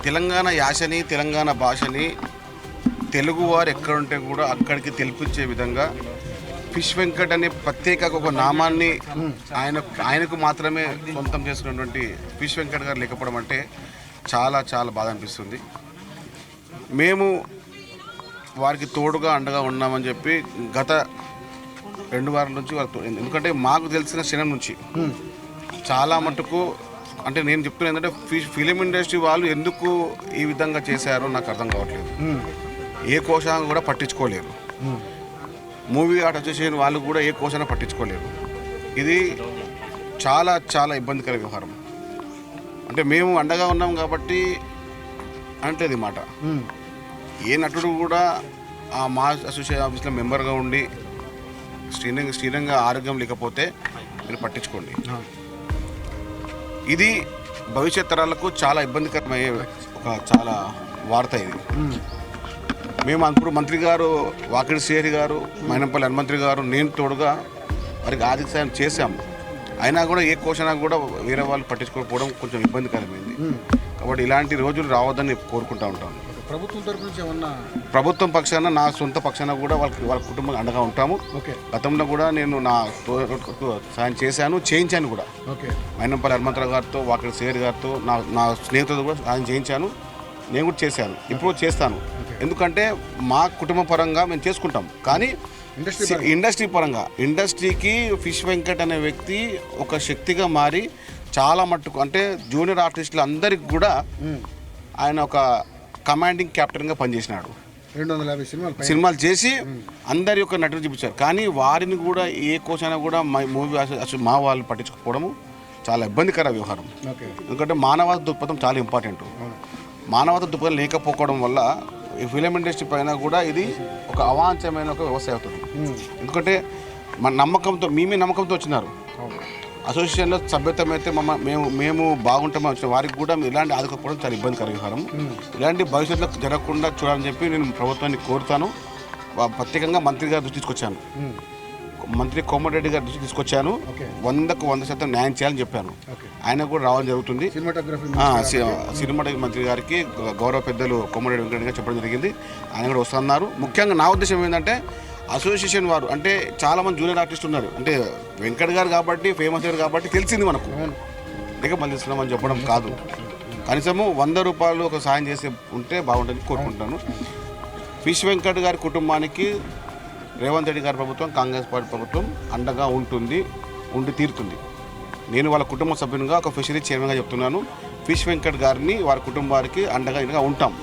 తెలంగాణ యాసని తెలంగాణ భాషని తెలుగువారు ఎక్కడుంటే కూడా అక్కడికి తెలిపించే విధంగా ఫిష్ వెంకట్ అనే ప్రత్యేక ఒక నామాన్ని ఆయనకు మాత్రమే సొంతం చేసుకున్నటువంటి ఫిష్ వెంకట్ గారు లేకపోవడం అంటే చాలా చాలా బాధ అనిపిస్తుంది. మేము వారికి తోడుగా అండగా ఉన్నామని చెప్పి గత 2 వారాల నుంచి వారికి ఎందుకంటే మాకు తెలిసిన క్షణం నుంచి చాలా మటుకు అంటే నేను చెప్తున్నా ఏంటంటే ఫిలిం ఇండస్ట్రీ వాళ్ళు ఎందుకు ఈ విధంగా చేశారో నాకు అర్థం కావట్లేదు. ఏ కోశాన్ని కూడా పట్టించుకోలేరు. మూవీ ఆర్ట్ అసోసియేషన్ వాళ్ళు కూడా ఏ కోశాన్ని పట్టించుకోలేరు. ఇది చాలా చాలా ఇబ్బందికర వ్యవహారం. అంటే మేము అండగా ఉన్నాం కాబట్టి అంటే ఇది మాట. ఏ నటుడు కూడా ఆ మా అసోసియేషన్ ఆఫీస్లో మెంబర్గా ఉండి స్థిరంగా ఆరోగ్యం లేకపోతే మీరు పట్టించుకోండి. ఇది భవిష్యత్ తరాలకు చాలా ఇబ్బందికరమయ్యే ఒక చాలా వార్త ఇది. మేము అప్పుడు మంత్రి గారు వాకిడి శ్రీహరి గారు, మైనంపల్లి హనుమంత్రి గారు, నేను తోడుగా వారికి ఆర్థిక సాయం చేశాము. అయినా కూడా ఏ కోశనా కూడా వేరే వాళ్ళు పట్టించుకోకపోవడం కొంచెం ఇబ్బందికరమైంది. కాబట్టి ఇలాంటి రోజులు రావద్దని కోరుకుంటూ ఉంటాను. ప్రభుత్వం తరపు నుంచి ఏమన్నా ప్రభుత్వం పక్షాన నా సొంత పక్షాన కూడా వాళ్ళ కుటుంబం అండగా ఉంటాము. గతంలో కూడా నేను నా సాయం చేశాను, చేయించాను కూడా. మైనంపల్లి హనుమంతరావు గారితో, వాకిడి శ్రీహరి గారితో, నా స్నేహితులతో కూడా సాయం చేయించాను. నేను కూడా చేశాను, ఇప్పుడు చేస్తాను. ఎందుకంటే మా కుటుంబ పరంగా మేము చేసుకుంటాం. కానీ ఇండస్ట్రీ పరంగా ఇండస్ట్రీకి ఫిష్ వెంకట్ అనే వ్యక్తి ఒక శక్తిగా మారి చాలా మట్టుకు అంటే జూనియర్ ఆర్టిస్టులు అందరికి కూడా ఆయన ఒక కమాండింగ్ కెప్టెన్గా పనిచేసినాడు. 250 సినిమాలు చేసి అందరి యొక్క నటులు చూపించారు. కానీ వారిని కూడా ఏ కోసైనా కూడా మూవీ మా వాళ్ళు పట్టించుకోవడము చాలా ఇబ్బందికర వ్యవహారం. ఎందుకంటే మానవతా దృక్పథం చాలా ఇంపార్టెంట్. మానవతా దృక్పథం లేకపోవడం వల్ల ఈ ఫిలిం ఇండస్ట్రీ పైన కూడా ఇది ఒక అవాంఛమైన ఒక వ్యవస్థ అవుతుంది. ఎందుకంటే మన నమ్మకంతో నమ్మకంతో వచ్చినారు. అసోసియేషన్లో సభ్యత్వం అయితే మేము బాగుంటామని వచ్చిన వారికి కూడా ఇలాంటి ఆదుకోవడం చాలా ఇబ్బందికర వ్యవహారం. ఇలాంటి భవిష్యత్తులో జరగకుండా చూడాలని చెప్పి నేను ప్రభుత్వాన్ని కోరుతాను. ప్రత్యేకంగా మంత్రి గారి దృష్టి తీసుకొచ్చాను. మంత్రి కోమటిరెడ్డి గారి దృష్టి తీసుకొచ్చాను. 100% న్యాయం చేయాలని చెప్పాను. ఆయన కూడా రావడం జరుగుతుంది. సినిమాటోగ్రఫీ మంత్రి గారికి గౌరవ పెద్దలు కోమటిరెడ్డి వెంకటరెడ్డి గారు చెప్పడం జరిగింది. ఆయన కూడా వస్తున్నారు. ముఖ్యంగా నా ఉద్దేశం ఏంటంటే అసోసియేషన్ వారు అంటే చాలామంది జూనియర్ ఆర్టిస్ట్ ఉన్నారు. అంటే వెంకట్ గారు కాబట్టి ఫేమస్ గారు కాబట్టి తెలిసింది మనకు, లేక మళ్ళీ ఇస్తున్నామని చెప్పడం కాదు. కనీసము 100 రూపాయలు ఒక సాయం చేసి ఉంటే బాగుంటుంది కోరుకుంటున్నాను. ఫిష్ వెంకట్ గారి కుటుంబానికి రేవంత్ రెడ్డి గారి ప్రభుత్వం, కాంగ్రెస్ పార్టీ ప్రభుత్వం అండగా ఉండి తీరుతుంది. నేను వాళ్ళ కుటుంబ సభ్యునిగా ఒక ఫిషరీ చైర్మన్గా చెప్తున్నాను. ఫిష్ వెంకట్ గారిని వారి కుటుంబానికి అండగా ఉంటాం.